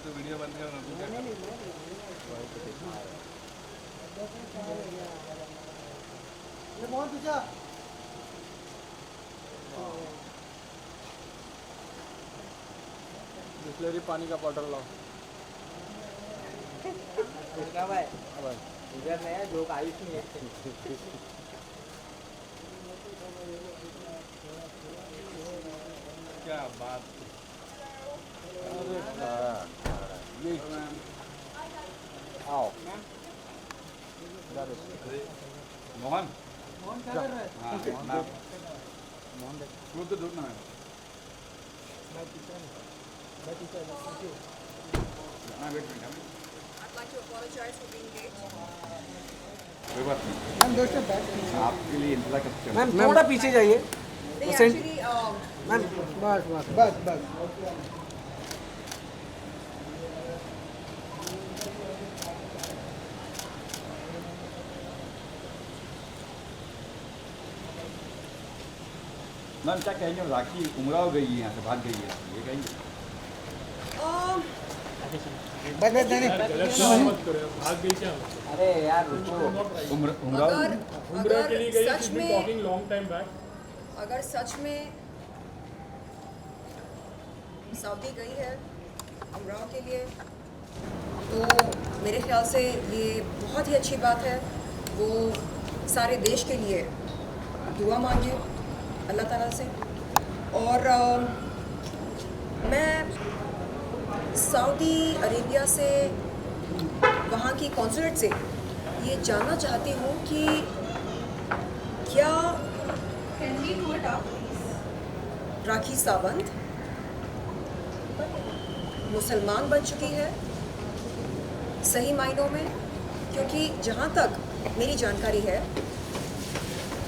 तो वीडियो बंद करना बिस्लरी पानी का बॉटल लाओ। भाई इधर नया जोक आयुष नहीं है। क्या बात। आओ मोहन क्या कर रहा है? हाँ मोहन दूर तो दूर ना है I'd like to apologize for being late. कोई बात नहीं। मैम दो स्टेप बैक। आपके लिए इंतजार करते हैं। मैम थोड़ा पीछे जाइए। They actually, मैम बस बस बस बस। मैम क्या कहेंगे राखी उमराव गई है यहाँ से भाग गई है ये कहेंगे बस बस नहीं। अरे यार रुको उमराव अगर सच में सऊदी गई है उमराव के लिए तो मेरे ख्याल से ये बहुत ही अच्छी बात है। वो सारे देश के लिए दुआ मांगे अल्लाह ताला से। और मैं सऊदी अरेबिया से वहाँ की कॉन्सुलेट से ये जानना चाहती हूँ कि क्या राखी सावंत मुसलमान बन चुकी है सही मायनों में, क्योंकि जहाँ तक मेरी जानकारी है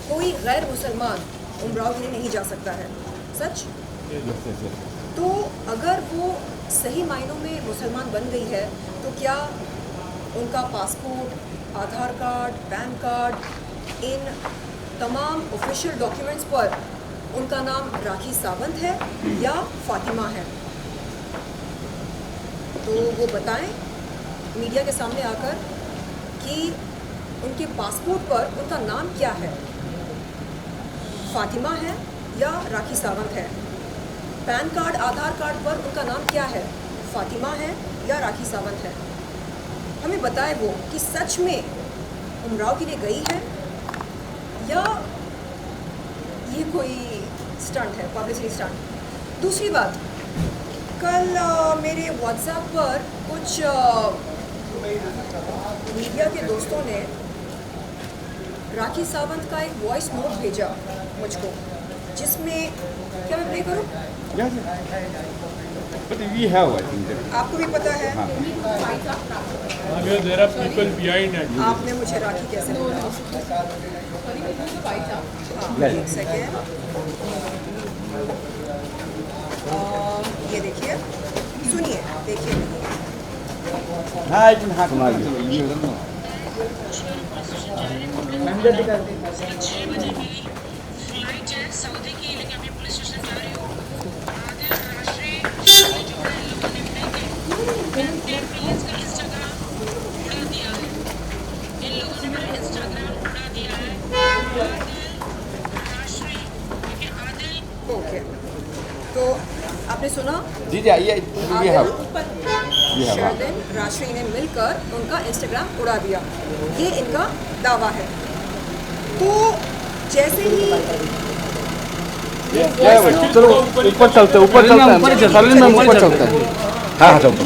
कोई गैर मुसलमान उमराव के लिए नहीं जा सकता है। सच? तो अगर वो सही मायनों में मुसलमान बन गई है तो क्या उनका पासपोर्ट, आधार कार्ड, पैन कार्ड, इन तमाम ऑफिशियल डॉक्यूमेंट्स पर उनका नाम राखी सावंत है या फातिमा है? तो वो बताएं मीडिया के सामने आकर कि उनके पासपोर्ट पर उनका नाम क्या है, फातिमा है या राखी सावंत है? पैन कार्ड, आधार कार्ड पर उनका नाम क्या है, फातिमा है या राखी सावंत है? हमें बताए वो कि सच में उमराव के लिए गई है या ये कोई स्टंट है, पब्लिसिटी स्टंट। दूसरी बात, कल मेरे व्हाट्सएप पर कुछ मीडिया के दोस्तों ने राखी सावंत का एक वॉइस नोट भेजा मुझको, जिसमें क्या मैं प्ले करूं? But we have, I think that. आपको भी पता है There are people behind it. आपने मुझे राखी कैसे बोला? हाँ, एक सेकेंड। ये देखिए, सुनिए, देखिए। हाँ I can hack you don't know. 6 बजे मेरी फ्लाइट है सऊदी की, लेकिन अभी पुलिस स्टेशन जा रही हूँ। आधे राष्ट्रीय जो है लोगों ने मिलकर 10 बिलियंस का इंस्टाग्राम उड़ा दिया है। इन लोगों ने मेरा इंस्टाग्राम उड़ा दिया है। राष्ट्रीय क्योंकि आदिल ओके, तो आपने सुना? जी जी आइए we have. शर्लिन राष्ट्रीय ने मिलकर उनका इंस्टाग्राम उड़ा दिया, ये इनका दावा है। तो जैसे ही चलो ऊपर चलते हैं, ऊपर चलते हैं, ऊपर चलते हैं। हाँ हाँ चलते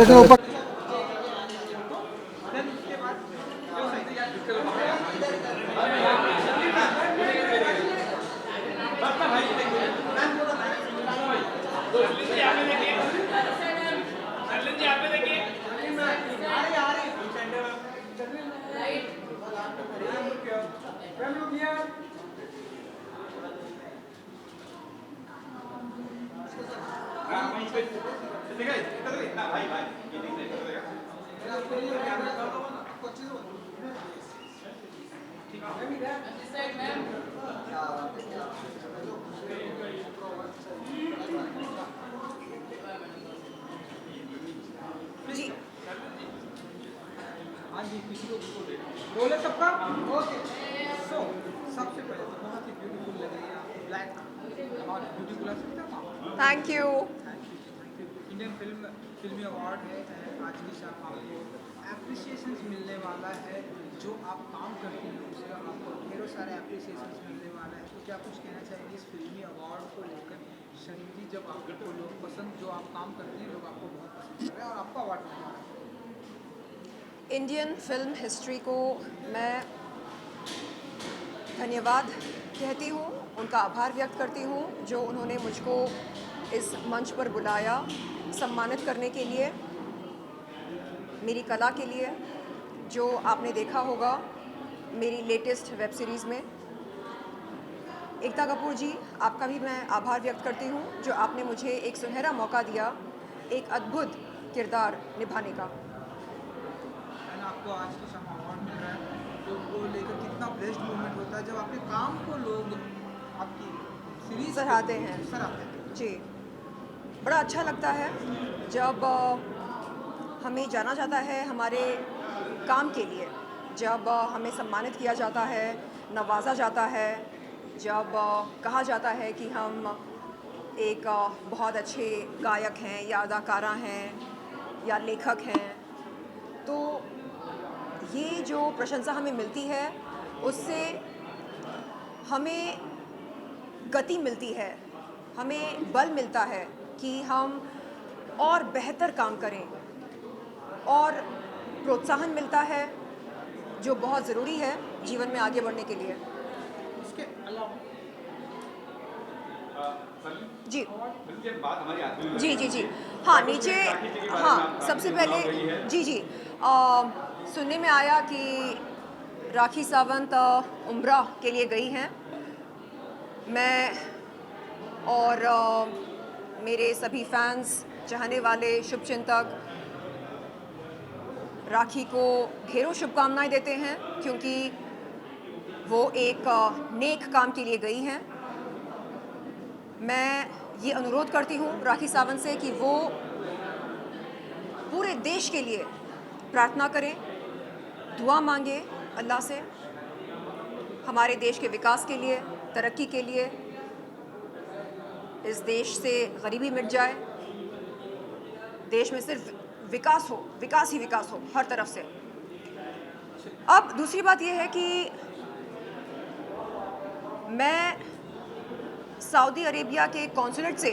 हैं ऊपर। जी हाँ जी, किसी को रोल है सबका? ओके। सो सबसे पहले तो बहुत ही ब्यूटीफुल लग रही है आप, ब्लैक और ब्यूटीफुल आ सकता है। Thank you. Thank you. Indian फिल्मी अवार्ड है आज की शाम आपको एप्रिसिएशंस मिलने वाला है। जो आप काम करती हैं उसका आपको ढेरों सारे एप्रिसिएशंस मिलने वाला है। तो क्या कुछ कहना चाहेंगे इस फिल्मी अवार्ड को लेकर? शरीरी जब आपको लोग पसंद, जो आप काम करती हैं लोग आपको बहुत पसंद कर रहे हैं और आपको अवार्ड मिल रहा है। इंडियन फिल्म हिस्ट्री को मैं धन्यवाद कहती हूँ, उनका आभार व्यक्त करती हूँ जो उन्होंने मुझको इस मंच पर बुलाया सम्मानित करने के लिए, मेरी कला के लिए। जो आपने देखा होगा मेरी लेटेस्ट वेब सीरीज़ में। एकता कपूर जी, आपका भी मैं आभार व्यक्त करती हूँ जो आपने मुझे एक सुनहरा मौका दिया एक अद्भुत किरदार निभाने का। आपको आज की शाम अवार्ड मिल रहा है, तो वो लेकर कितना ब्लेस्ड मोमेंट होता है जब आपके काम को लोग आपकी सीरीज सराहते हैं। जी, बड़ा अच्छा लगता है जब हमें जाना जाता है हमारे काम के लिए, जब हमें सम्मानित किया जाता है, नवाजा जाता है, जब कहा जाता है कि हम एक बहुत अच्छे गायक हैं या अदाकारा हैं या लेखक हैं। तो ये जो प्रशंसा हमें मिलती है उससे हमें गति मिलती है, हमें बल मिलता है कि हम और बेहतर काम करें, और प्रोत्साहन मिलता है जो बहुत ज़रूरी है जीवन में आगे बढ़ने के लिए। इसके अलावा जी जी, हाँ नीचे, हाँ सबसे पहले जी सुनने में आया कि राखी सावंत उम्रा के लिए गई हैं। मैं और मेरे सभी फैंस, चाहने वाले, शुभचिंतक राखी को ढेरों शुभकामनाएं देते हैं क्योंकि वो एक नेक काम के लिए गई हैं। मैं ये अनुरोध करती हूँ राखी सावंत से कि वो पूरे देश के लिए प्रार्थना करें, दुआ मांगे अल्लाह से, हमारे देश के विकास के लिए, तरक्की के लिए, इस देश से गरीबी मिट जाए, देश में सिर्फ विकास हो, विकास ही विकास हो हर तरफ से। अब दूसरी बात यह है कि मैं सऊदी अरेबिया के कॉन्सुलेट से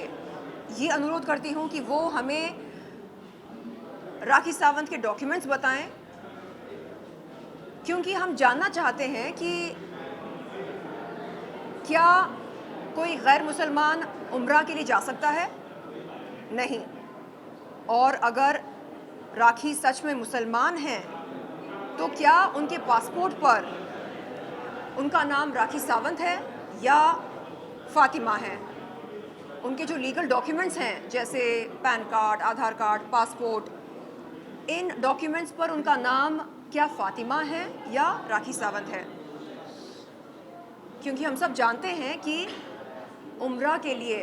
ये अनुरोध करती हूँ कि वो हमें राखी सावंत के डॉक्यूमेंट्स बताएं, क्योंकि हम जानना चाहते हैं कि क्या कोई गैर मुसलमान उम्रा के लिए जा सकता है? नहीं। और अगर राखी सच में मुसलमान हैं तो क्या उनके पासपोर्ट पर उनका नाम राखी सावंत है या फातिमा है? उनके जो लीगल डॉक्यूमेंट्स हैं जैसे पैन कार्ड, आधार कार्ड, पासपोर्ट, इन डॉक्यूमेंट्स पर उनका नाम क्या फातिमा है या राखी सावंत है? क्योंकि हम सब जानते हैं कि उम्रा के लिए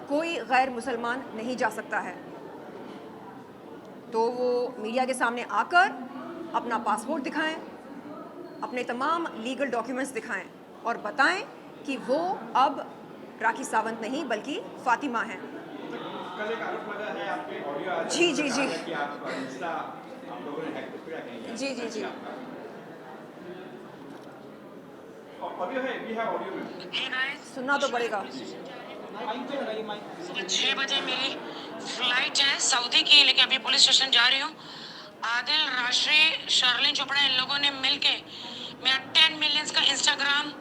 कोई गैर मुसलमान नहीं जा सकता है। तो वो मीडिया के सामने आकर अपना पासपोर्ट दिखाएं, अपने तमाम लीगल डॉक्यूमेंट्स दिखाएं और बताएं कि वो अब राखी सावंत नहीं बल्कि फातिमा हैं। कल एक आरोप लगा है आपके ऑडियो आ जी जी जी कि आप इंस्टा आप लोगों ने हैक किया कहीं जी जी जी ऑडियो है, भी है ऑडियो में। सुनना तो पड़ेगा। सुबह 6 बजे मेरी फ्लाइट है सऊदी की, लेकिन अभी पुलिस स्टेशन जा रही हूँ। आदिल, राशि, शर्लिन चोपड़ा, इन लोगों ने मिलके मेरा 10 मिलियंस का इंस्टाग्राम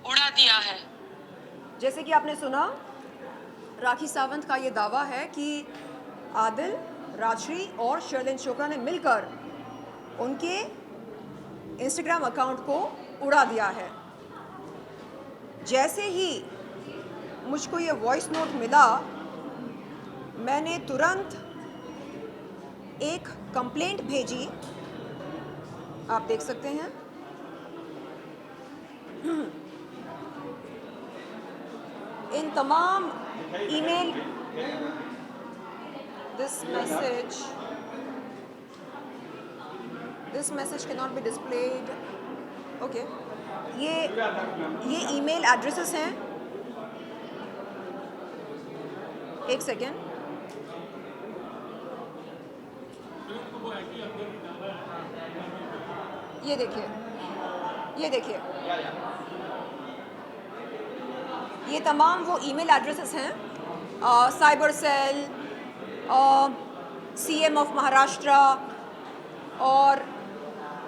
उड़ा दिया है। जैसे कि आपने सुना, राखी सावंत का ये दावा है कि आदिल, राजश्री और शर्लिन चोपड़ा ने मिलकर उनके इंस्टाग्राम अकाउंट को उड़ा दिया है। जैसे ही मुझको ये वॉइस नोट मिला मैंने तुरंत एक कंप्लेंट भेजी, आप देख सकते हैं। इन तमाम email, this message cannot be displayed. Okay, ये ईमेल एड्रेसेस हैं। एक सेकेंड, ये देखिए, ये तमाम वो ईमेल एड्रेसेस हैं। Cyber cell, CM of Maharashtra और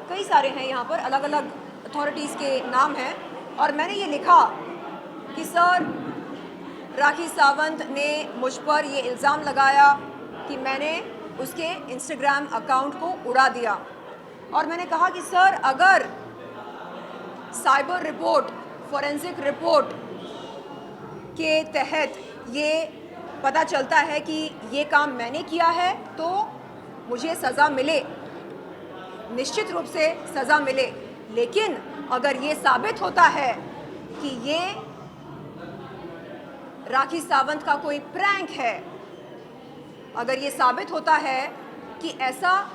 कई सारे हैं यहाँ पर, अलग अलग अथॉरिटीज़ के नाम हैं। और मैंने ये लिखा कि सर, राखी सावंत ने मुझ पर ये इल्ज़ाम लगाया कि मैंने उसके इंस्टाग्राम अकाउंट को उड़ा दिया। और मैंने कहा कि सर, अगर साइबर रिपोर्ट, फॉरेंसिक रिपोर्ट के तहत ये पता चलता है कि ये काम मैंने किया है तो मुझे सज़ा मिले, निश्चित रूप से सज़ा मिले। लेकिन अगर ये साबित होता है कि ये राखी सावंत का कोई प्रैंक है, अगर ये साबित होता है कि ऐसा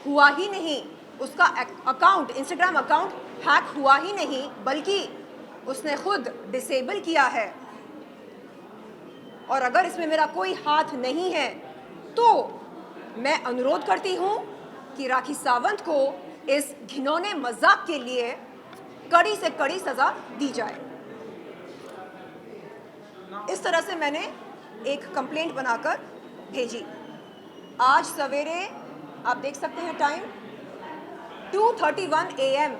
हुआ ही नहीं, उसका अकाउंट, इंस्टाग्राम अकाउंट हैक हुआ ही नहीं, बल्कि उसने खुद डिसेबल किया है, और अगर इसमें मेरा कोई हाथ नहीं है, तो मैं अनुरोध करती हूँ कि राखी सावंत को इस घिनौने मजाक के लिए कड़ी से कड़ी सज़ा दी जाए। इस तरह से मैंने एक कंप्लेंट बनाकर भेजी। आज सवेरे आप देख सकते हैं टाइम 2:31 AM,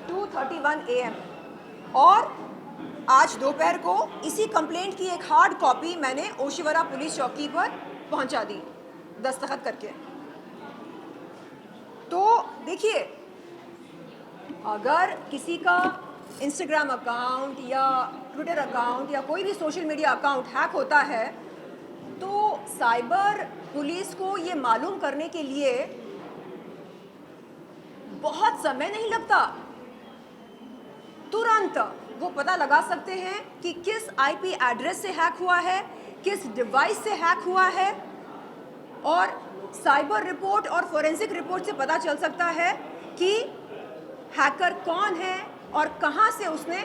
2:31 AM। और आज दोपहर को इसी कंप्लेंट की एक हार्ड कॉपी मैंने ओशिवरा पुलिस चौकी पर पहुंचा दी, दस्तखत करके। तो देखिए, अगर किसी का इंस्टाग्राम अकाउंट या ट्विटर अकाउंट या कोई भी सोशल मीडिया अकाउंट हैक होता है, तो साइबर पुलिस को ये मालूम करने के लिए बहुत समय नहीं लगता। तुरंत वो पता लगा सकते हैं कि किस IP एड्रेस से हैक हुआ है, किस डिवाइस से हैक हुआ है, और साइबर रिपोर्ट और फॉरेंसिक रिपोर्ट से पता चल सकता है कि हैकर कौन है और कहां से उसने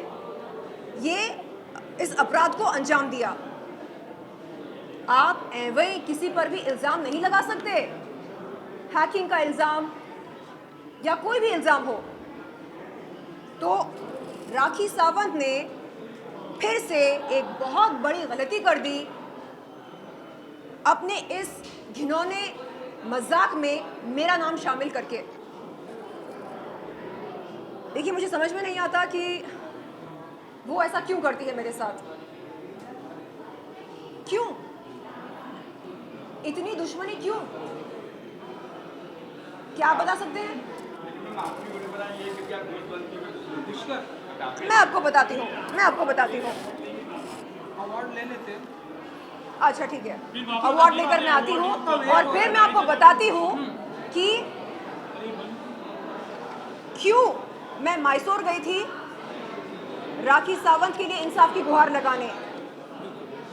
इस अपराध को अंजाम दिया। आप एवं किसी पर भी इल्ज़ाम नहीं लगा सकते, हैकिंग का इल्ज़ाम या कोई भी इल्ज़ाम हो। तो राखी सावंत ने फिर से एक बहुत बड़ी गलती कर दी, अपने इस घिनौने मजाक में मेरा नाम शामिल करके। देखिए, मुझे समझ में नहीं आता कि वो ऐसा क्यों करती है मेरे साथ। क्यों इतनी दुश्मनी, क्यों? क्या आप बता सकते हैं? मैं आपको बताती हूँ। अवार्ड ले लेते। अच्छा ठीक है, अवार्ड लेकर मैं आती हूँ और फिर मैं आपको बताती हूँ कि क्यों मैं मैसूर गई थी राखी सावंत के लिए इंसाफ की गुहार लगाने।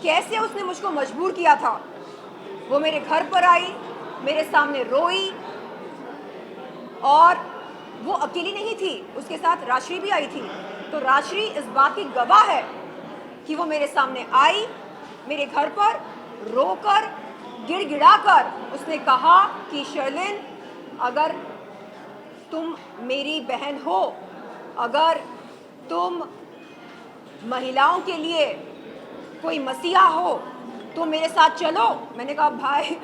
कैसे उसने मुझको मजबूर किया था। वो मेरे घर पर आई, मेरे सामने रोई, और वो अकेली नहीं थी, उसके साथ राश्री भी आई थी। तो राश्री इस बात की गवाह है कि वो मेरे सामने आई, मेरे घर पर रोकर, गिड़गिड़ाकर उसने कहा कि शर्लिन, अगर तुम मेरी बहन हो, अगर तुम महिलाओं के लिए कोई मसीहा हो, तो मेरे साथ चलो। मैंने कहा, भाई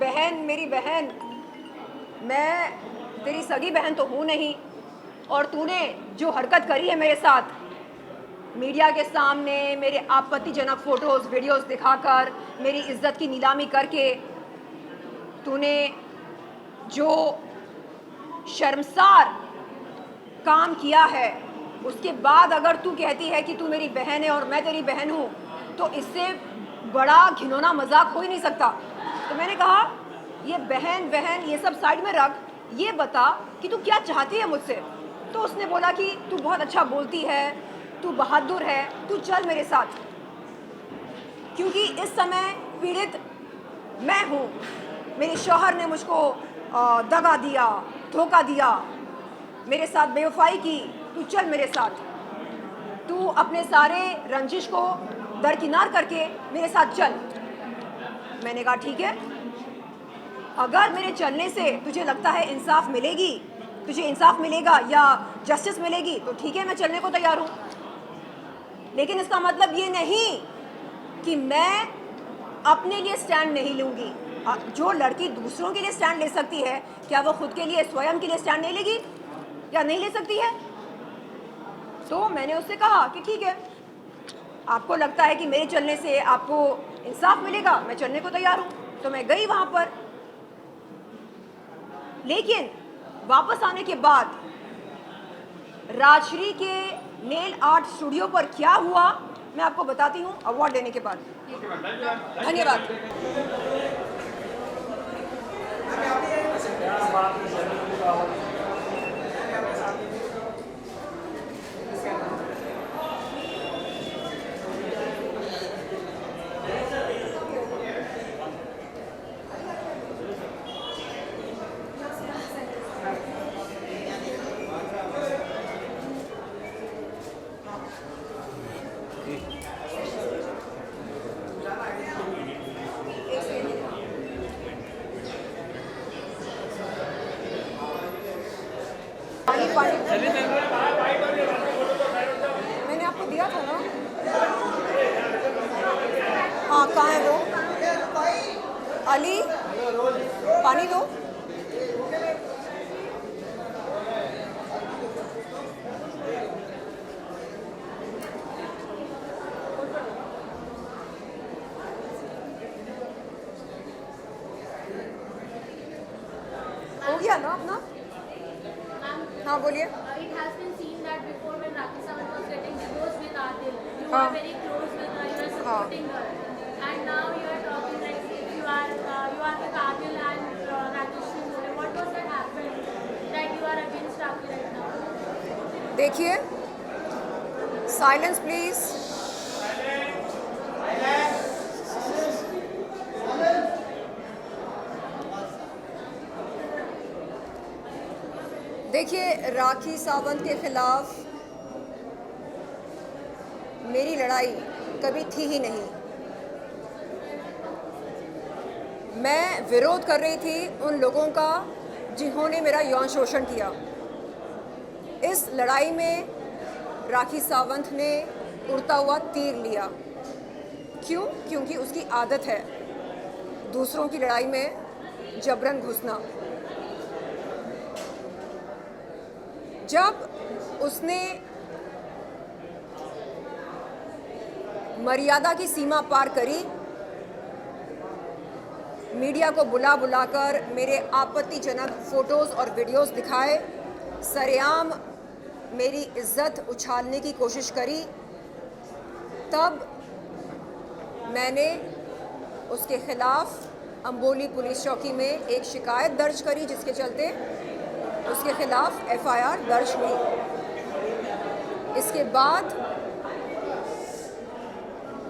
बहन, मेरी बहन, मैं तेरी सगी बहन तो हूँ नहीं, और तूने जो हरकत करी है मेरे साथ, मीडिया के सामने मेरे आपत्तिजनक फ़ोटोज़, वीडियोज़ दिखाकर, मेरी इज्जत की नीलामी करके, तूने जो शर्मसार काम किया है, उसके बाद अगर तू कहती है कि तू मेरी बहन है और मैं तेरी बहन हूँ, तो इससे बड़ा घिनौना मजाक हो ही नहीं सकता। तो मैंने कहा ये बहन बहन ये सब साइड में रख, ये बता कि तू क्या चाहती है मुझसे। तो उसने बोला कि तू बहुत अच्छा बोलती है, तू बहादुर है, तू चल मेरे साथ। क्योंकि इस समय पीड़ित मैं हूँ, मेरे शौहर ने मुझको दगा दिया, धोखा दिया, मेरे साथ बेवफाई की, तू चल मेरे साथ। तू अपने सारे रंजिश को दरकिनार करके मेरे साथ चल। मैंने कहा ठीक है, अगर मेरे चलने से तुझे लगता है इंसाफ मिलेगी, तुझे इंसाफ मिलेगा या जस्टिस मिलेगी, तो ठीक है, मैं चलने को तैयार हूँ। लेकिन इसका मतलब ये नहीं कि मैं अपने लिए स्टैंड नहीं लूँगी। जो लड़की दूसरों के लिए स्टैंड ले सकती है, क्या वो खुद के लिए, स्वयं के लिए स्टैंड नहीं लेगी या नहीं ले सकती है? तो मैंने उससे कहा कि ठीक है, आपको लगता है कि मेरे चलने से आपको इंसाफ मिलेगा, मैं चलने को तैयार हूँ। तो मैं गई वहाँ पर। लेकिन वापस आने के बाद राजश्री के नेल आर्ट स्टूडियो पर क्या हुआ मैं आपको बताती हूँ अवार्ड लेने के बाद। धन्यवाद। मैंने आपको दिया था ना। हाँ, कहाँ है वो? अली, पानी दो। हो गया ना अपना? हाँ बोलिए। It has been seen that before when Rakhi Sawant was getting divorced with Adil, you हाँ. were very close with her, you were supporting her, and now you are talking like if you are with Adil and Rajeshri Mole. What was that happened that you are against Rakhi right now? देखिए, silence please. देखिए, राखी सावंत के खिलाफ मेरी लड़ाई कभी थी ही नहीं। मैं विरोध कर रही थी उन लोगों का जिन्होंने मेरा यौन शोषण किया। इस लड़ाई में राखी सावंत ने उड़ता हुआ तीर लिया। क्यों? क्योंकि उसकी आदत है दूसरों की लड़ाई में जबरन घुसना। जब उसने मर्यादा की सीमा पार करी, मीडिया को बुला बुलाकर मेरे आपत्तिजनक फोटोज़ और वीडियोस दिखाए, सरेआम मेरी इज्जत उछालने की कोशिश करी, तब मैंने उसके खिलाफ अंबोली पुलिस चौकी में एक शिकायत दर्ज करी, जिसके चलते उसके खिलाफ एफआईआर दर्ज हुई। इसके बाद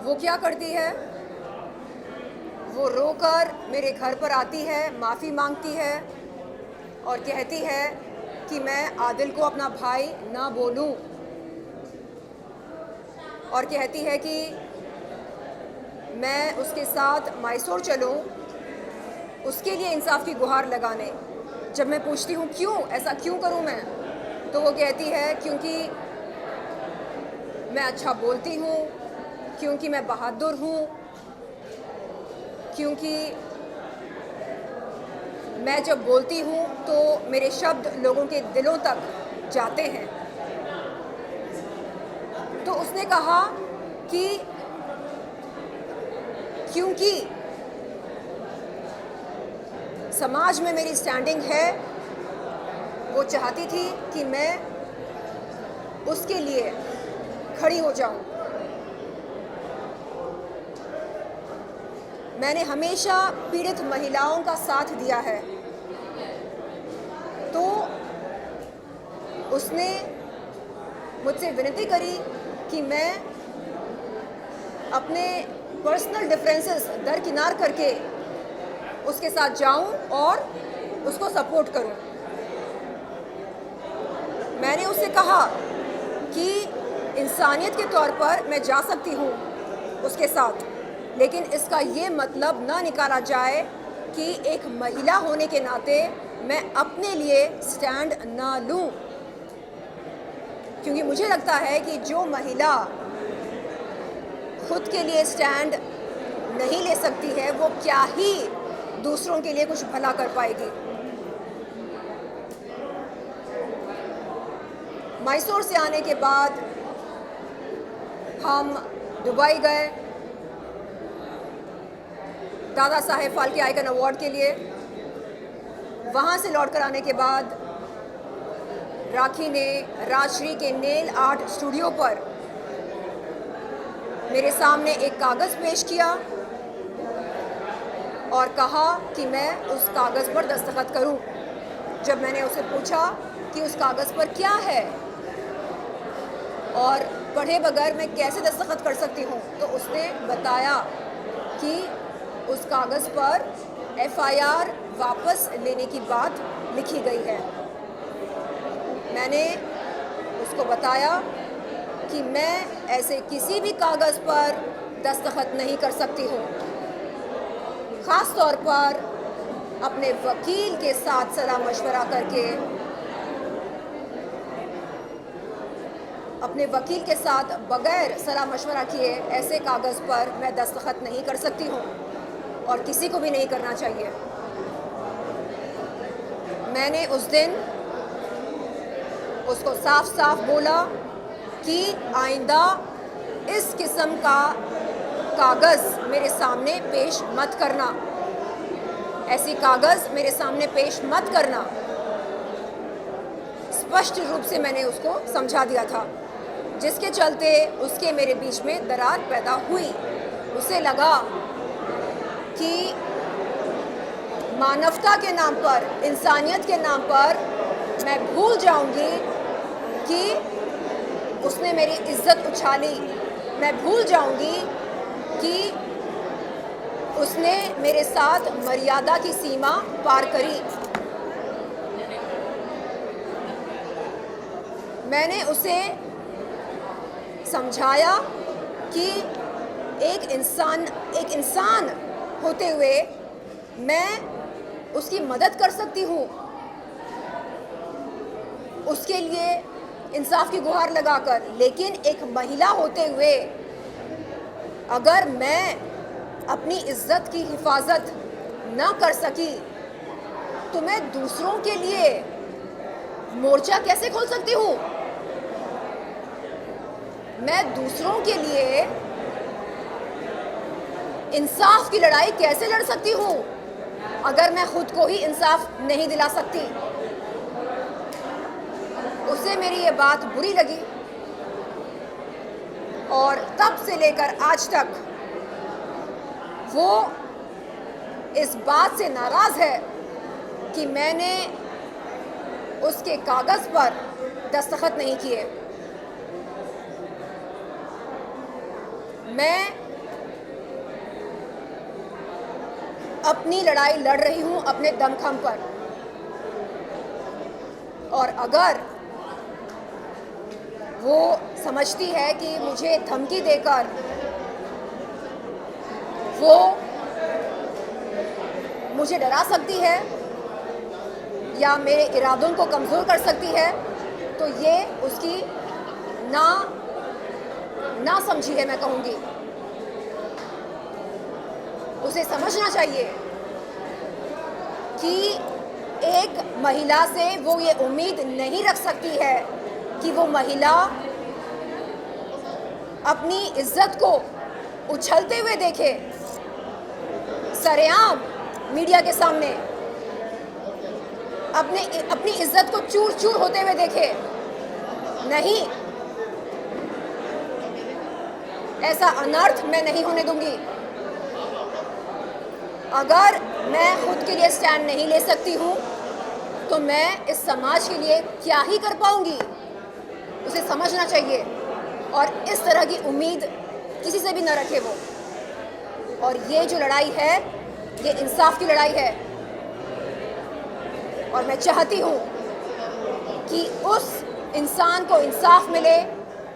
वो क्या करती है, वो रोकर मेरे घर पर आती है, माफ़ी मांगती है और कहती है कि मैं आदिल को अपना भाई ना बोलूं, और कहती है कि मैं उसके साथ मैसूर चलूं उसके लिए इंसाफ की गुहार लगाने। जब मैं पूछती हूँ क्यों, ऐसा क्यों करूँ मैं, तो वो कहती है क्योंकि मैं अच्छा बोलती हूँ, क्योंकि मैं बहादुर हूँ, क्योंकि मैं जब बोलती हूँ तो मेरे शब्द लोगों के दिलों तक जाते हैं। तो उसने कहा कि क्योंकि समाज में मेरी स्टैंडिंग है, वो चाहती थी कि मैं उसके लिए खड़ी हो जाऊं। मैंने हमेशा पीड़ित महिलाओं का साथ दिया है, तो उसने मुझसे विनती करी कि मैं अपने पर्सनल डिफरेंसेस दरकिनार करके उसके साथ जाऊं और उसको सपोर्ट करूं। मैंने उससे कहा कि इंसानियत के तौर पर मैं जा सकती हूं उसके साथ, लेकिन इसका ये मतलब ना निकाला जाए कि एक महिला होने के नाते मैं अपने लिए स्टैंड ना लूं, क्योंकि मुझे लगता है कि जो महिला खुद के लिए स्टैंड नहीं ले सकती है वो क्या ही दूसरों के लिए कुछ भला कर पाएगी। मैसूर से आने के बाद हम दुबई गए दादा साहेब फाल्के आइकन अवार्ड के लिए। वहाँ से लौट कर आने के बाद राखी ने राजश्री के नेल आर्ट स्टूडियो पर मेरे सामने एक कागज़ पेश किया और कहा कि मैं उस कागज़ पर दस्तखत करूं। जब मैंने उसे पूछा कि उस कागज़ पर क्या है और पढ़े बगैर मैं कैसे दस्तखत कर सकती हूं, तो उसने बताया कि उस कागज़ पर FIR वापस लेने की बात लिखी गई है। मैंने उसको बताया कि मैं ऐसे किसी भी कागज़ पर दस्तखत नहीं कर सकती हूँ, ख़ास तौर पर अपने वकील के साथ सलाह मशवरा करके, अपने वकील के साथ बगैर सलाह मशवरा किए ऐसे कागज़ पर मैं दस्तखत नहीं कर सकती हूँ और किसी को भी नहीं करना चाहिए। मैंने उस दिन उसको साफ साफ बोला कि आइंदा इस किस्म का कागज़ मेरे सामने पेश मत करना, ऐसी कागज़ मेरे सामने पेश मत करना। स्पष्ट रूप से मैंने उसको समझा दिया था, जिसके चलते उसके मेरे बीच में दरार पैदा हुई। उसे लगा कि मानवता के नाम पर, इंसानियत के नाम पर मैं भूल जाऊंगी कि उसने मेरी इज्जत उछाली, मैं भूल जाऊंगी कि उसने मेरे साथ मर्यादा की सीमा पार करी। मैंने उसे समझाया कि एक इंसान होते हुए मैं उसकी मदद कर सकती हूँ, उसके लिए इंसाफ की गुहार लगाकर, लेकिन एक महिला होते हुए अगर मैं अपनी इज्जत की हिफाजत ना कर सकी तो मैं दूसरों के लिए मोर्चा कैसे खोल सकती हूँ? मैं दूसरों के लिए इंसाफ की लड़ाई कैसे लड़ सकती हूँ अगर मैं खुद को ही इंसाफ नहीं दिला सकती? उसे मेरी ये बात बुरी लगी और तब से लेकर आज तक वो इस बात से नाराज़ है कि मैंने उसके कागज़ पर दस्तखत नहीं किए। मैं अपनी लड़ाई लड़ रही हूँ अपने दमखम पर, और अगर वो समझती है कि मुझे धमकी देकर वो मुझे डरा सकती है या मेरे इरादों को कमज़ोर कर सकती है, तो ये उसकी ना समझी है, मैं कहूँगी। उसे समझना चाहिए कि एक महिला से वो ये उम्मीद नहीं रख सकती है कि वो महिला अपनी इज्जत को उछलते हुए देखे सरेआम मीडिया के सामने, अपनी इज्जत को चूर चूर होते हुए देखे। नहीं, ऐसा अनर्थ मैं नहीं होने दूंगी। अगर मैं खुद के लिए स्टैंड नहीं ले सकती हूँ तो मैं इस समाज के लिए क्या ही कर पाऊँगी, उसे समझना चाहिए और इस तरह की उम्मीद किसी से भी न रखे वो। और ये जो लड़ाई है ये इंसाफ की लड़ाई है और मैं चाहती हूँ कि उस इंसान को इंसाफ मिले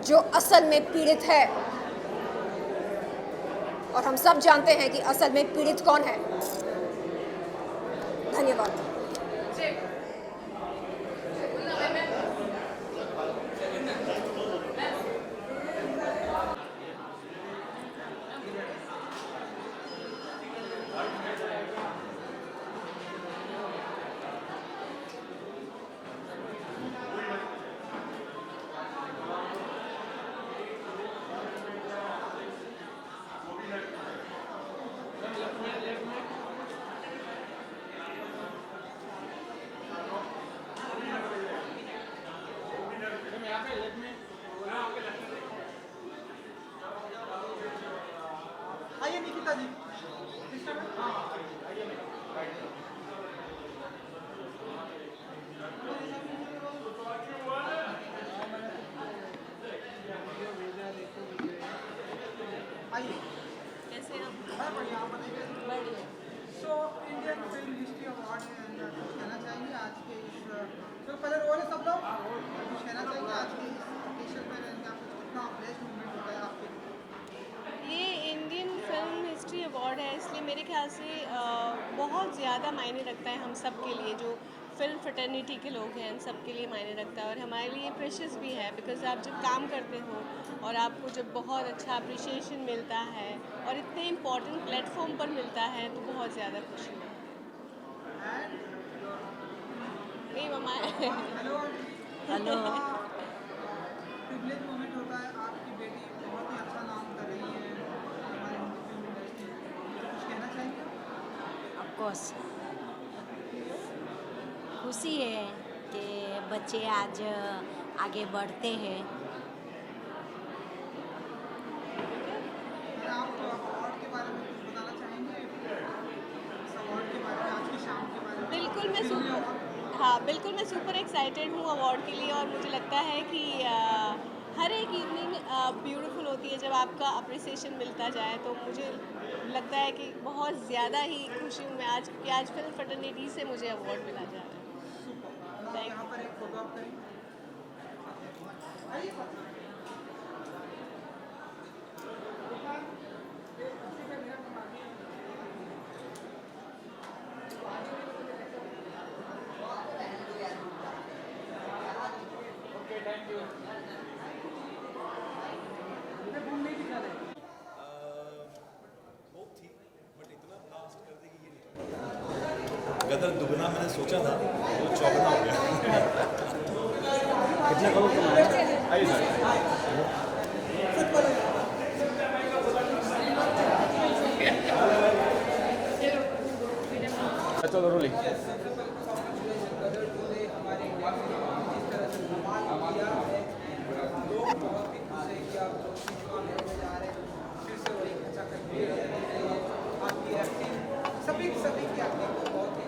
जो असल में पीड़ित है, और हम सब जानते हैं कि असल में पीड़ित कौन है। धन्यवाद। आइए निकिता जी। आइए। कैसे आप? बढ़िया, आप बताइए। बढ़िया। So Indian film history award है, कुछ कहना चाहेंगे आज के इस तो पहले रोल है सब लोग, कुछ कहना चाहेंगे आज के इस ओकेशन पर इनका कितना ब्लेस्ड मोमेंट होता है आपके लिए? ये इंडियन फिल्म हिस्ट्री अवार्ड है, इसलिए मेरे ख्याल से बहुत ज़्यादा मायने रखता है हम सब के लिए, जो फिल्म फ्रेटर्निटी के लोग हैं उन सब के लिए मायने रखता है। और हमारे लिए प्रेशियस भी है, बिकॉज आप जब काम करते हो और आपको जब बहुत अच्छा अप्रिशिएशन मिलता है और इतने इम्पोर्टेंट प्लेटफॉर्म पर मिलता है तो बहुत ज़्यादा खुशी है। नहीं मम्मा। Hello hello. प्रिविलेज मोमेंट होता है, आपकी बेटी बहुत ही अच्छा नाम कर रही है हमारे हिंदी फिल्म इंडस्ट्री में, तो कुछ कहना चाहेंगे? ऑफकोर्स खुशी है कि बच्चे आज आगे बढ़ते हैं। आप अवार्ड के बारे में कुछ बताना चाहेंगे, इस अवार्ड के बारे में, आज की शाम के बारे में? बिल्कुल मैं फिल्मी सुपर अवार्ड। हाँ बिल्कुल मैं सुपर एक्साइटेड हूँ अवार्ड के लिए। और मुझे लगता है कि हर एक इवनिंग ब्यूटीफुल होती है जब आपका अप्रिसिएशन मिलता जाए। तो मुझे लगता है कि बहुत ज़्यादा ही खुशी हूँ मैं आज, क्योंकि आज फिल्म फ्रेटर्निटी से मुझे अवार्ड मिला जा रहा है। यहाँ पर एक फोटो आप करेंगे। गदर दुगना मैंने सोचा था, वो चौगना हो गया। कितना करोड़ कमाया? आइए सर। चलो रोलिंग। सभी की एक्टिंग बहुत ही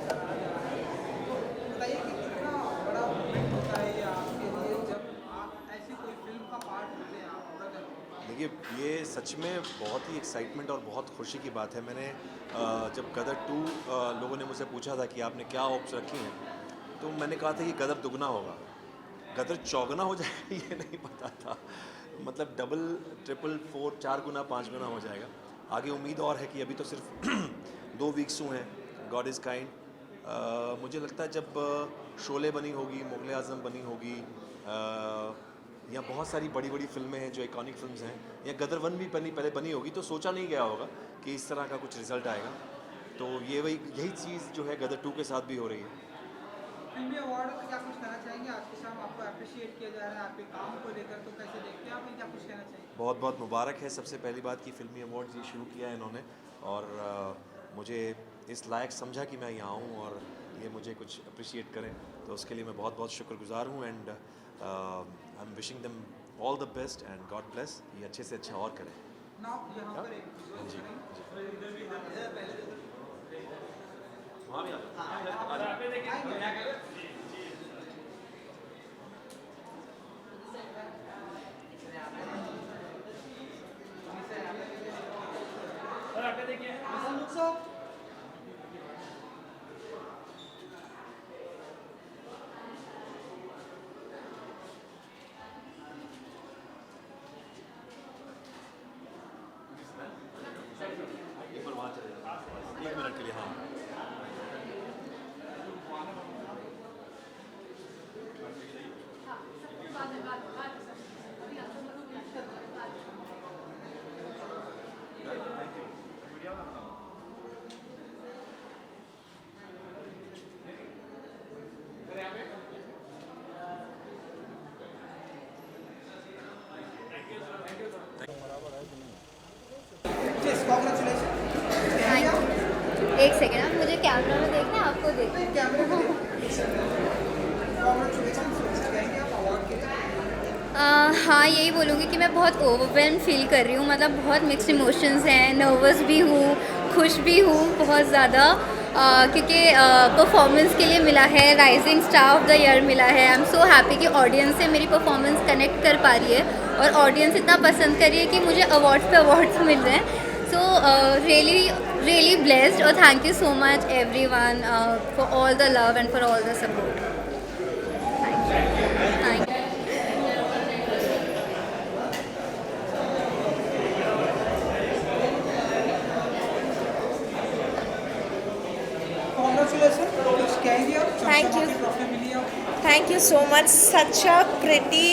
बताइए कि कितना बड़ा मोमेंट होता है ये आपके लिए जब आप ऐसी कोई फिल्म का पार्ट होते हैं आप पूरा कर। देखिए ये सच में बहुत ही एक्साइटमेंट और बहुत खुशी की बात है। मैंने जब गदर 2 लोगों ने मुझसे पूछा था कि आपने क्या होप्स रखी हैं, तो मैंने कहा था कि गदर दुगना होगा, गदर चौगना हो जाएगा ये नहीं पता था। मतलब डबल, ट्रिपल, 4, 4 गुना, 5 गुना हो जाएगा। आगे उम्मीद और है कि अभी तो सिर्फ 2 वीक्स हुए हैं। God is kind. मुझे लगता है जब शोले बनी होगी, मुगल आज़म बनी होगी, या बहुत सारी बड़ी बड़ी फिल्में हैं जो इकॉनिक फिल्म्स हैं, या गदर 1 भी पहले बनी होगी, तो सोचा नहीं गया होगा कि इस तरह का कुछ रिज़ल्ट आएगा। तो यही चीज़ जो है गदर 2 के साथ भी हो रही है। फिल्मी अवार्ड में क्या कुछ कहना चाहेंगे? आज के शाम आपको अप्रिशिएट किया जा रहा है आपके काम को लेकर, तो कैसे देखते हैं आप? क्या कुछ कहना चाहिए? बहुत बहुत मुबारक है सबसे पहली बात कि फिल्मी अवार्ड्स ये शुरू किया है इन्होंने, और मुझे इस लायक समझा कि मैं यहाँ आऊँ और ये मुझे कुछ अप्रिशिएट करें, तो उसके लिए मैं बहुत बहुत शुक्रगुजार हूँ। And I am wishing them all the best and God bless, ये अच्छे से अच्छा और करें। ना यहाँ पर एक जी जी। एक बार वहाँ चले जाओ 1 मिनट के लिए। हाँ एक सेकेंड, आप मुझे कैमरा में देखना है, आपको देखना है कैमरा में। हाँ, यही बोलूँगी कि मैं बहुत ओवरवेल्म फील कर रही हूँ, मतलब बहुत मिक्स्ड इमोशंस हैं, नर्वस भी हूँ, खुश भी हूँ बहुत ज़्यादा, क्योंकि परफॉर्मेंस के लिए मिला है, rising star of the year मिला है। आई एम सो हैप्पी कि ऑडियंस से मेरी परफॉर्मेंस कनेक्ट कर पा रही है और ऑडियंस इतना पसंद कर रही है कि मुझे अवार्ड्स पे अवार्ड्स मिल रहे हैं। सो really blessed, or thank you so much everyone for all the love and for all the support. Thank you. Thank you so much. Such a pretty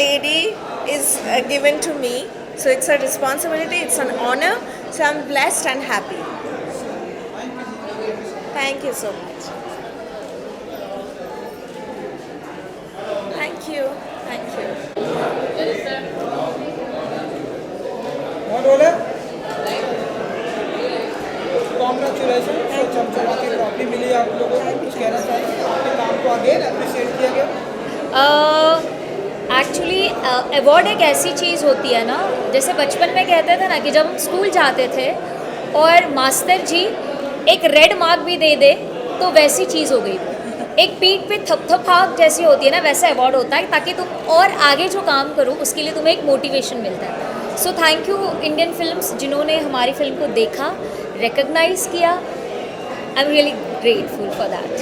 lady is given to me. So it's a responsibility, it's an honor. So I'm blessed and happy. Thank you so much. Thank you. Thank you. Congratulations. So चमचमा की trophy मिली आप लोगों को, कुछ कहना चाहिए आपके काम को आगे अप्रिशिएट किया गया? एक्चुअली अवार्ड एक ऐसी चीज़ होती है ना, जैसे बचपन में कहते थे ना कि जब हम स्कूल जाते थे और मास्टर जी एक रेड मार्क भी दे दे तो वैसी चीज़ हो गई। एक पीठ पे थपथपाहट जैसी होती है ना, वैसा अवार्ड होता है ताकि तुम और आगे जो काम करो उसके लिए तुम्हें एक मोटिवेशन मिलता है। So thank you Indian films जिन्होंने हमारी फिल्म को देखा, रिकग्नाइज किया। आई am really grateful for that.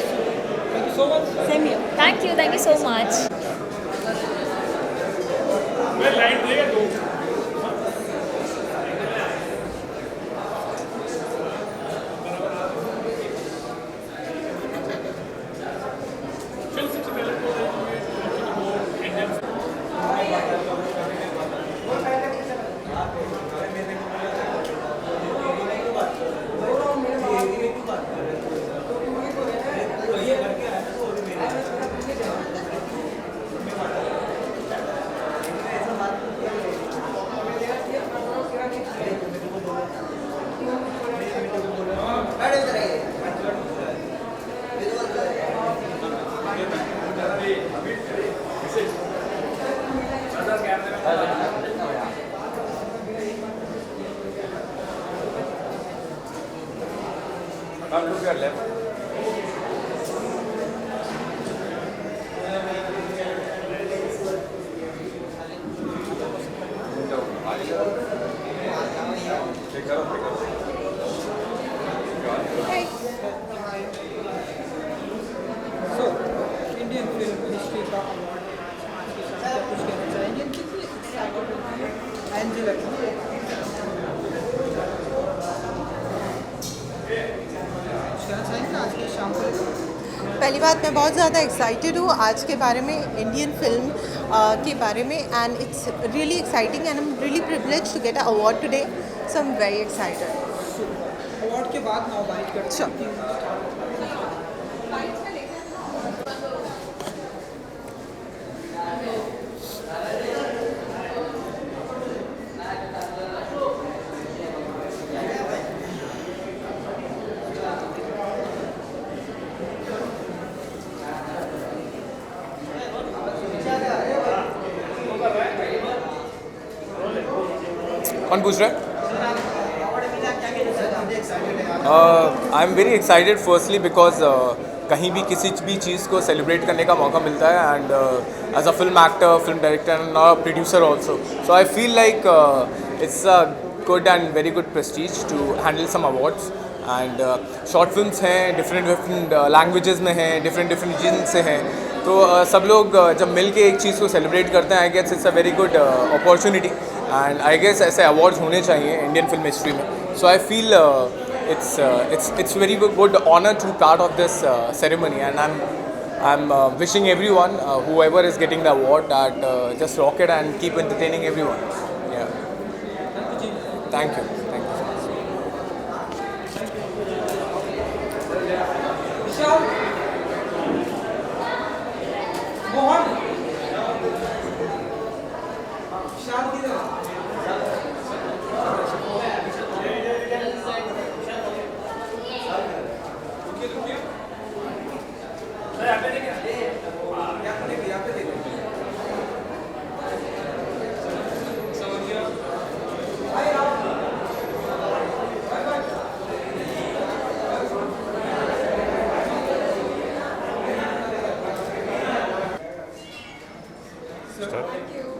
Thank you so much. Same here. Thank you so much. Look at left. So, Indian film history का अवार्ड कुछ कहना चाहेंगे? कितनी एक्साइटेड होती है एंजेला की? पहली बात, मैं बहुत ज़्यादा एक्साइटेड हूँ आज के बारे में, इंडियन फिल्म के बारे में, and it's really exciting and I am really privileged to get a award today, so I am very excited. Award के बाद नाउ बाइट करते हैं। कौन पूछ रहा है? आई am very excited firstly because कहीं भी किसी भी चीज़ को सेलिब्रेट करने का मौका मिलता है and as a film actor, film director and producer also, so I feel like it's a good and very good prestige to handle some awards and short films हैं, डिफरेंट लैंग्वेजेस में हैं, different reason से हैं, तो सब लोग जब मिल के एक चीज़ को सेलिब्रेट करते हैं, I guess it's a very good opportunity and I guess ऐसे अवार्ड्स होने चाहिए इंडियन फिल्म हिस्ट्री में. So I feel it's very good honor to be part of this ceremony, and I'm wishing everyone whoever is getting the award that just rock it and keep entertaining everyone. Yeah. Thank you. Thank you so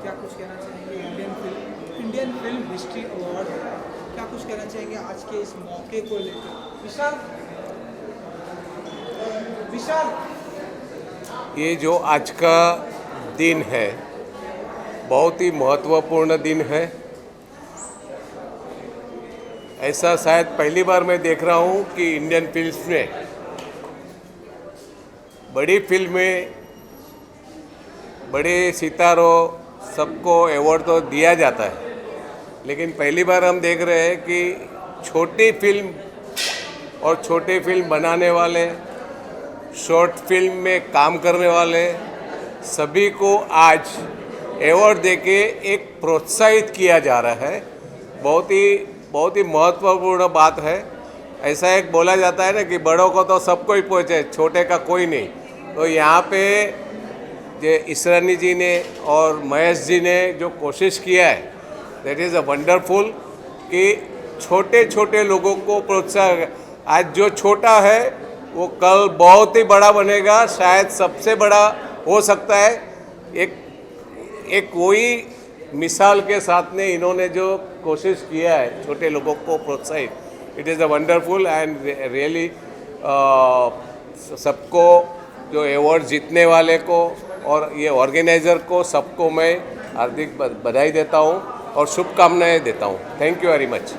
क्या कुछ कहना चाहेंगे Indian film history award है, क्या कुछ कहना चाहेंगे आज के इस मौके को लेकर? विशाल ये जो आज का दिन है बहुत ही महत्वपूर्ण दिन है. ऐसा शायद पहली बार मैं देख रहा हूँ कि इंडियन फिल्म्स में बड़ी फिल्में, बड़े सितारों सबको अवार्ड तो दिया जाता है, लेकिन पहली बार हम देख रहे हैं कि छोटी फिल्म और छोटे फिल्म बनाने वाले, शॉर्ट फिल्म में काम करने वाले सभी को आज अवार्ड देके एक प्रोत्साहित किया जा रहा है. बहुत ही महत्वपूर्ण बात है. ऐसा एक बोला जाता है ना कि बड़ों को तो सबको ही पहुँचे, छोटे का कोई नहीं. तो यहाँ पे जो इसरानी जी ने और महेश जी ने जो कोशिश किया है, दैट इज़ अ वंडरफुल कि छोटे छोटे लोगों को प्रोत्साहन. आज जो छोटा है वो कल बहुत ही बड़ा बनेगा, शायद सबसे बड़ा हो सकता है. एक वही मिसाल के साथ में इन्होंने जो कोशिश किया है छोटे लोगों को प्रोत्साहित, it is a wonderful and really सबको जो अवार्ड जीतने वाले को और ये ऑर्गेनाइज़र को सबको मैं हार्दिक बधाई देता हूँ और शुभकामनाएं देता हूँ. Thank you very much.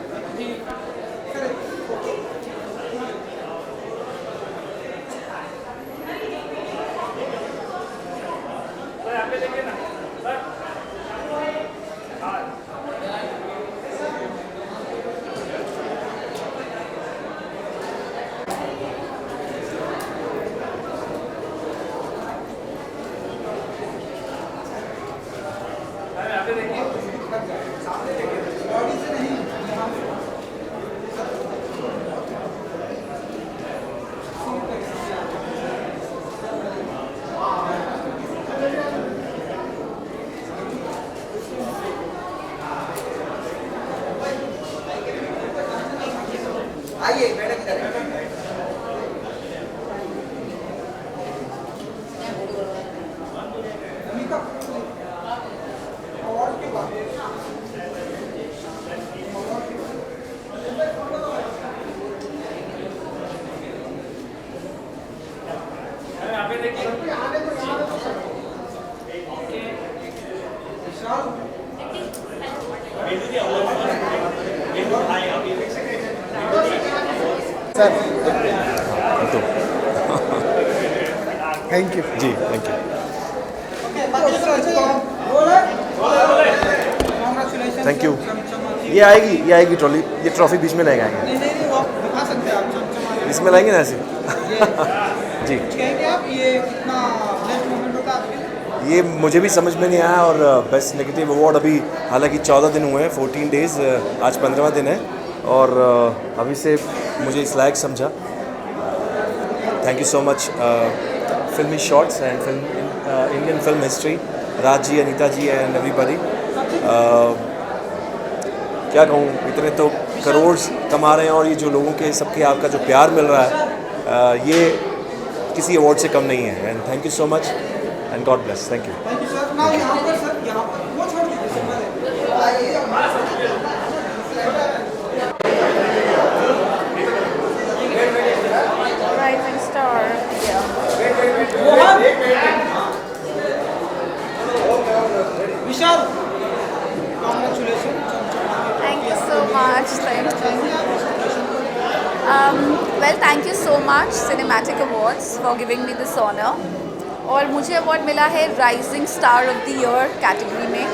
आइए मैडम इधर sir thank you ji, thank you. Thank you. ये आएगी ट्रॉली, ये ट्रॉफी बीच में लेके आएंगे. इसमें लाएंगे ना ऐसे. जी, ये मुझे भी समझ में नहीं आया और बेस्ट नेगेटिव अवार्ड अभी हालांकि 14 दिन हुए हैं, 14 डेज़, आज 15वां दिन है और अभी से मुझे इस लायक समझा. Thank you so much filmy shorts and Indian film history, Raj ji, Anita ji and everybody. क्या कहूँ, इतने तो करोड़ कमा रहे हैं और ये जो लोगों के सबके आपका जो प्यार मिल रहा है ये किसी अवार्ड से कम नहीं है। And thank you so much and God bless. Thank you. Thank you sir. ना यहाँ पर सर, यहाँ पर वो छोड़ दीजिए Rising star. Vishal, congratulations. Thank you so much. Thank you. Well, thank you so much Cinematic Awards for giving me this honor. और मुझे अवार्ड मिला है rising star of the year category में।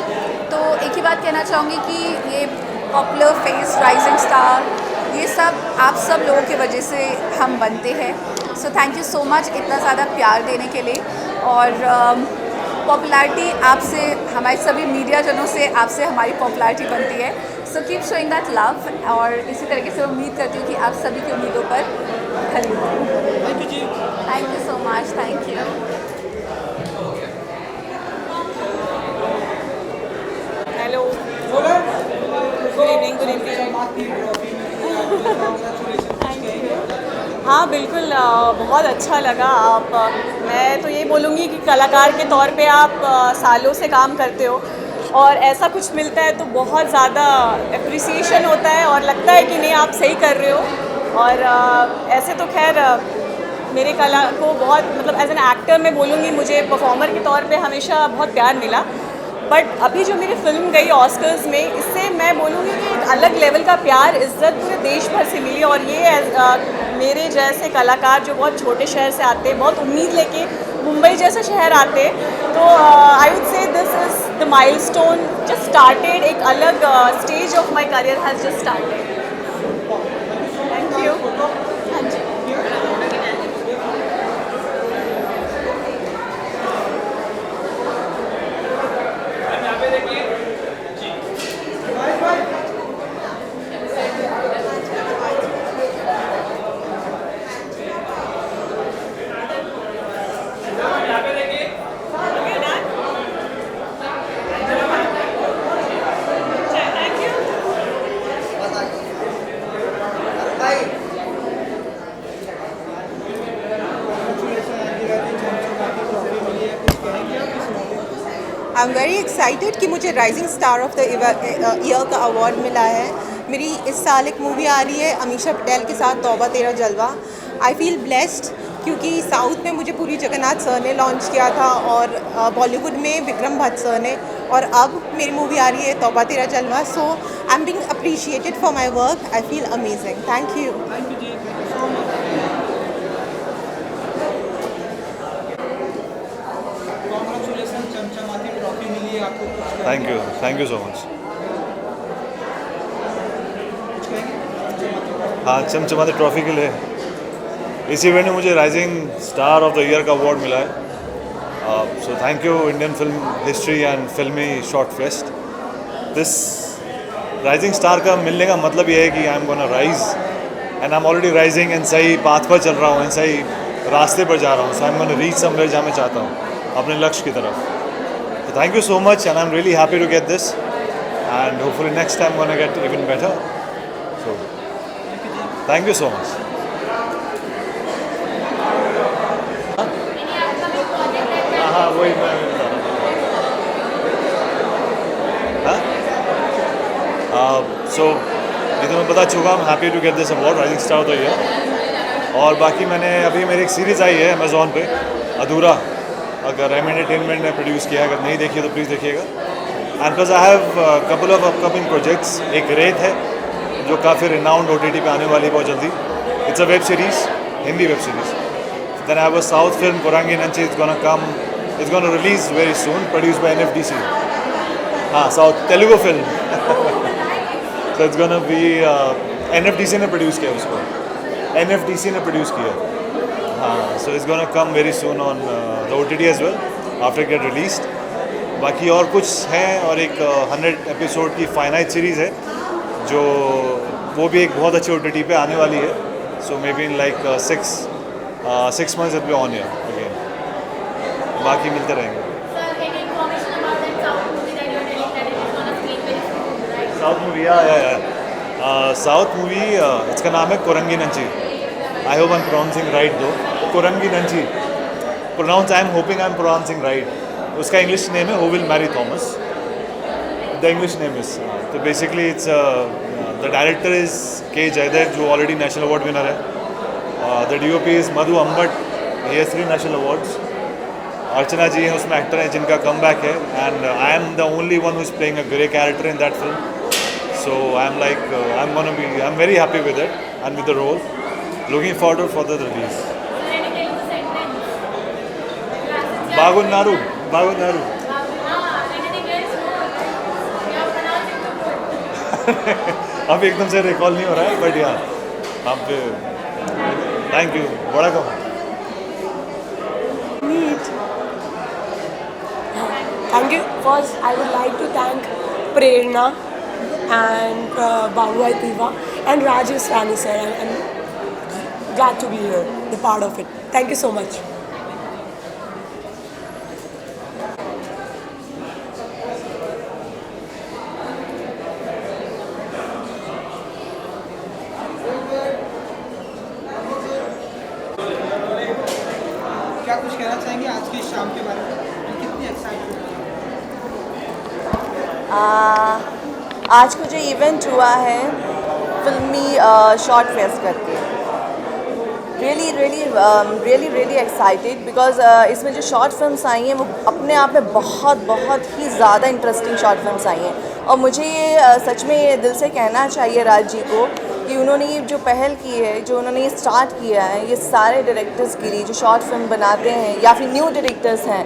तो एक ही बात कहना चाहूँगी कि ये पॉपुलर फेस, राइजिंग स्टार, ये सब आप सब लोगों की वजह से हम बनते हैं। सो थैंक यू सो मच इतना ज़्यादा प्यार देने के लिए। और पॉपुलैरिटी आपसे, हमारे सभी मीडिया जनों से, आपसे हमारी पॉपुलैरिटी बनती है। So keep showing that love और इसी तरीके से उम्मीद करती हूँ कि आप सभी की उम्मीदों पर खरी उतरूं। Thank you so much. Thank you. Hello, good evening. Good evening. हाँ बिल्कुल, बहुत अच्छा लगा। मैं तो ये बोलूँगी कि कलाकार के तौर पे आप सालों से काम करते हो और ऐसा कुछ मिलता है तो बहुत ज़्यादा एप्रिसिएशन होता है और लगता है कि नहीं आप सही कर रहे हो। और ऐसे तो खैर मेरे कला को बहुत, मतलब एज एन एक्टर मैं बोलूँगी मुझे परफॉर्मर के तौर पे हमेशा बहुत प्यार मिला। बट अभी जो मेरी फिल्म गई ऑस्कर्स में, इससे मैं बोलूँगी कि एक अलग लेवल का प्यार, इज़्ज़त पूरे देश भर से मिली। और ये मेरे जैसे कलाकार जो बहुत छोटे शहर से आते हैं, बहुत उम्मीद लेके मुंबई जैसे शहर आते, तो I would say this is the milestone just started. एक अलग stage of my career has just started. Thank you. हाँ जी। आई एम वेरी एक्साइटेड कि मुझे rising star of the year का अवार्ड मिला है। मेरी इस साल एक मूवी आ रही है अमीषा पटेल के साथ, तौबा तेरा जलवा। आई फील ब्लेस्ड क्योंकि साउथ में मुझे पूरी जगन्नाथ सर ने लॉन्च किया था और बॉलीवुड में विक्रम भट्ट सर ने, और अब मेरी मूवी आ रही है तौबा तेरा जलवा। So I am being appreciated for my work. I feel amazing. Thank you. Thank you so much. हाँ, चमचमाती ट्रॉफी के लिए इस इवेंट में मुझे rising star of the year का अवार्ड मिला है। So thank you Indian film history and filmy short fest. This rising star का मिलने का मतलब ये है कि I am gonna rise and I am already rising and सही पाथ पर चल रहा हूँ, सही रास्ते पर जा रहा हूँ। So I am gonna reach somewhere जहाँ मैं चाहता हूँ, अपने लक्ष्य की तरफ। So thank you so much and I'm really happy to get this and hopefully next time I'm going to get even better. So thank you so much. हाँ वही मैं बता रहा हूँ। So ये तो मैं बता चुका हूँ, happy to get this award Rising Star of the Year। और बाकी मैंने अभी मेरी एक सीरीज़ आई है Amazon पे, अधूरा, अगर एम एंटरटेनमेंट ने प्रोड्यूस किया, अगर नहीं देखिए तो प्लीज़ देखिएगा। And plus I have couple of upcoming projects. एक रेत है जो काफ़ी रिनाउंड OTT पे आने वाली है बहुत जल्दी। It's a web series, Hindi web series. Then I have a south film Kurangi Nanchi, it's gonna release very soon, produce by NFDC। हाँ, south Telugu film. So it's gonna be NFDC ने प्रोड्यूस किया उसको, NFDC ने प्रोड्यूस किया। हाँ, so it's gonna come very soon on the OTT as well after get released। बाकी और कुछ हैं और एक 100 एपिसोड की फाइनाइट सीरीज़ है जो वो भी एक बहुत अच्छी OTT पे आने वाली है। So maybe in like 6 months it be on air again. बाकी मिलते रहेंगे। साउथ मूवी या साउथ मूवी इसका नाम है Korangi Nanchi. I hope I am pronouncing right though. Korangi Nanchi pronounce, I am hoping I am pronouncing right. उसका इंग्लिश नेम है who will marry Thomas. The English name is. तो basically it's the director is K Jayadev जो already national award winner है. The DOP is Madhu Ambat. He has 3 national awards. Archana ji हैं उसमें actor हैं जिनका comeback है. And I am the only one who is playing a grey character in that film. So I'm very happy with it and with the role. Looking forward for the release. Bagunaru. अब एकदम से recall नहीं हो रहा है, but यार आप thank you. बड़ा कम. Thank you. First, I would like to thank Prerna and Babu Aitiva and Rajesh Rani sir. I'm glad to be here, the part of it. Thank you so much. क्या कुछ कहना चाहेंगे आज की शाम के बारे में? कितनी एक्साइटेड आज को जो इवेंट हुआ है फिल्मी शॉर्ट फेस्ट करके, रियली एक्साइटेड बिकॉज इसमें जो शॉर्ट फिल्म्स आई हैं वो अपने आप में बहुत ही ज़्यादा इंटरेस्टिंग शॉर्ट फिल्म्स आई हैं. और मुझे ये सच में ये दिल से कहना चाहिए राज जी को कि उन्होंने ये जो पहल की है, जो उन्होंने ये स्टार्ट किया है, ये सारे डायरेक्टर्स के लिए जो शॉर्ट फिल्म बनाते हैं या फिर न्यू डायरेक्टर्स हैं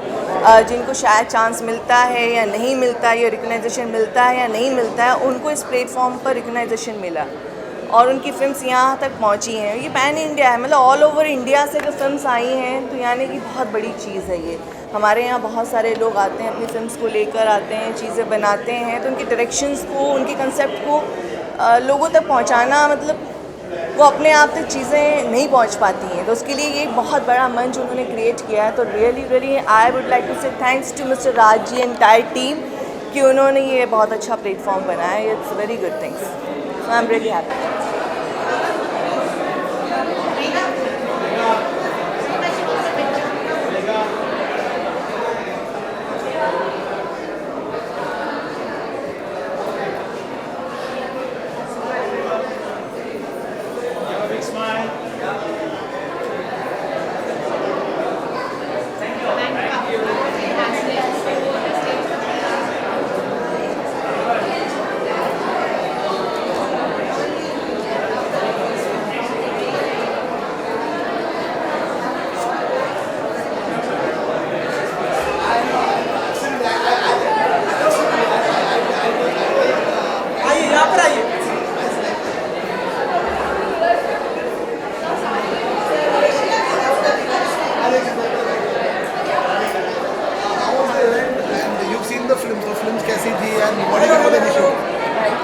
जिनको शायद चांस मिलता है या नहीं मिलता है, या रिकग्नाइजेशन मिलता है या नहीं मिलता है, उनको इस प्लेटफॉर्म पर रिकग्नाइजेशन मिला और उनकी फिल्म्स यहाँ तक पहुँची हैं. ये पैन इंडिया है, मतलब ऑल ओवर इंडिया से जो फिल्म्स आई हैं, तो यानी कि बहुत बड़ी चीज़ है ये. हमारे यहाँ बहुत सारे लोग आते हैं, अपनी फिल्म्स को लेकर आते हैं, चीज़ें बनाते हैं, तो उनके डायरेक्शंस को, उनके कंसेप्ट को लोगों तक पहुँचाना, मतलब वो अपने आप तक चीज़ें नहीं पहुँच पाती हैं. तो उसके लिए ये एक बहुत बड़ा मंच उन्होंने क्रिएट किया है. तो really I would like to say thanks to mister Raj ji entire team कि उन्होंने ये बहुत अच्छा प्लेटफॉर्म बनाया. It's very good things. So I am really happy.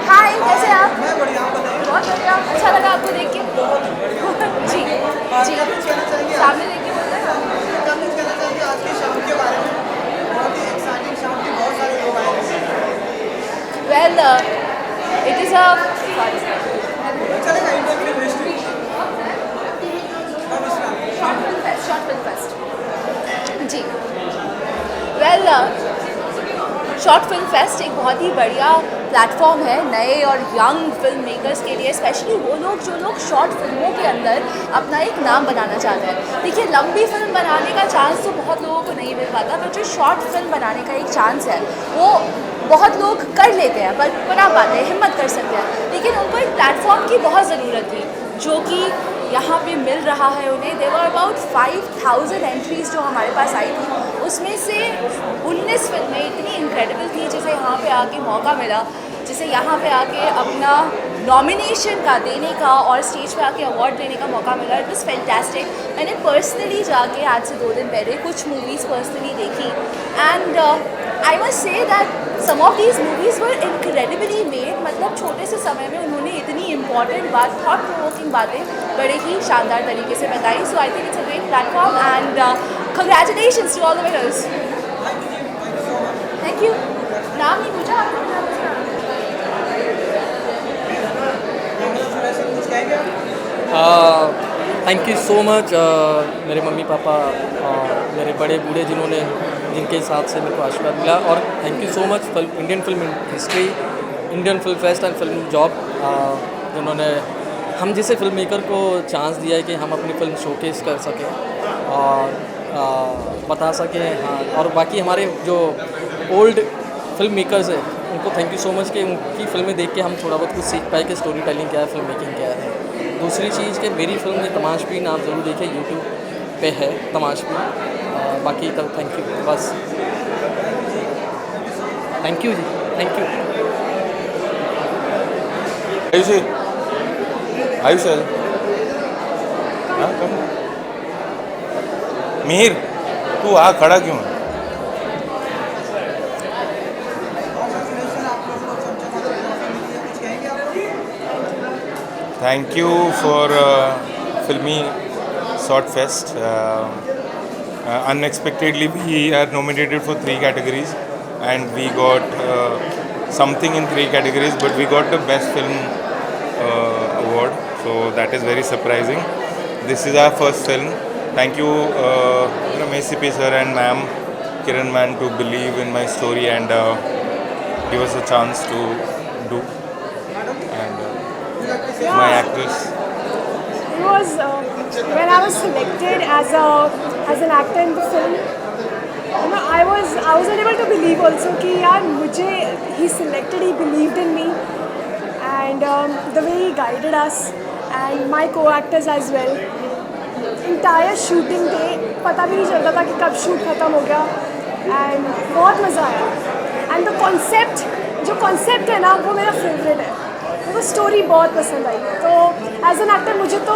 Hi, कैसे आप? मैं बढ़िया, आप बताइए. बहुत बढ़िया. अच्छा लगा आपको देख के. जी सामने देख के बोलते हैं. क्या कुछ कहना चाहेंगे आज की शाम के बारे में? बहुत ही एक्साइटिंग शाम थी, बहुत सारे लोग आए हैं. वेल इट इज़ अ चलेगा Indian film history. Short film fest. जी वेल शॉर्ट फिल्म फेस्ट एक बहुत ही बढ़िया प्लेटफॉर्म है नए और यंग फिल्म मेकर्स के लिए, स्पेशली वो लोग जो लोग शॉर्ट फिल्मों के अंदर अपना एक नाम बनाना चाहते हैं. देखिए, लंबी फिल्म बनाने का चांस तो बहुत लोगों को नहीं मिल पाता, पर जो शॉर्ट फिल्म बनाने का एक चांस है वो बहुत लोग कर लेते हैं, पर बना पाते हैं, हिम्मत कर सकते हैं. लेकिन उनको एक प्लेटफॉर्म की बहुत ज़रूरत थी, जो कि यहाँ पे मिल रहा है उन्हें. देयर वर अबाउट 5000 एंट्रीज़ जो हमारे पास आई थी, उसमें से 19 फिल्में इतनी इनक्रेडिबल थी जिसे यहाँ पे आके मौका मिला, जिसे यहाँ पे आके अपना नॉमिनेशन का देने का और स्टेज पे आके अवार्ड देने का मौका मिला. It was fantastic. मैंने पर्सनली जाके आज से 2 दिन पहले कुछ मूवीज़ पर्सनली देखी and I must say that some of these movies were incredibly made. मतलब छोटे से समय में उन्होंने इतनी इंपॉर्टेंट बात, थॉट प्रोवोकिंग बातें बड़े ही शानदार तरीके से बताई. So I think it's a great platform and congratulations to all the winners. Thank you. नाम नहीं पूछा आपने? थैंक यू सो मच मेरे मम्मी पापा और मेरे बड़े बूढ़े जिनके साथ से मेरे को आशीर्वाद मिला, और thank you so much Indian film history, Indian film fest and film job, जिन्होंने हम जैसे फिल्म मेकर को चांस दिया है कि हम अपनी फिल्म शोकेस कर सकें और बता सकें। हाँ, और बाकी हमारे जो ओल्ड फिल्म मेकर्स हैं उनको थैंक यू सो मच कि उनकी फिल्में देख के हम थोड़ा बहुत कुछ सीख पाए कि स्टोरी टेलिंग क्या है, फिल्म मेकिंग क्या है। दूसरी चीज़ कि मेरी फिल्म में तमाशबीन आप ज़रूर देखें, यूट्यूब पे है तमाशबीन। बाकी तब थैंक यू, बस thank you ji, thank you. Ayush Mihir, तू आ खड़ा क्यों है? Thank you for Filmy Short Fest. Unexpectedly, we are nominated for 3 categories, and we got something in 3 categories, but we got the Best Film award. So that is very surprising. This is our first film. Thank you, Ramesh CP sir and ma'am Kiran man to believe in my story and give us a chance to do. My actress. It was when I was selected as an actor in the film. I wasn't able to believe also कि यार मुझे he selected, he believed in me, and the way he guided us and my co-actors as well. Entire shooting day पता भी नहीं चलता था कि कब शूट खत्म हो गया, and बहुत मज़ा आया। And the concept, जो concept है ना वो मेरा फेवरेट है, वो स्टोरी बहुत पसंद आई। तो एज एन एक्टर मुझे तो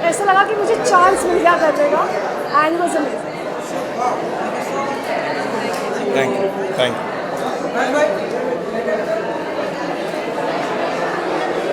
ऐसा लगा कि मुझे चांस मिल गया करने का, and it was amazing. Thank you.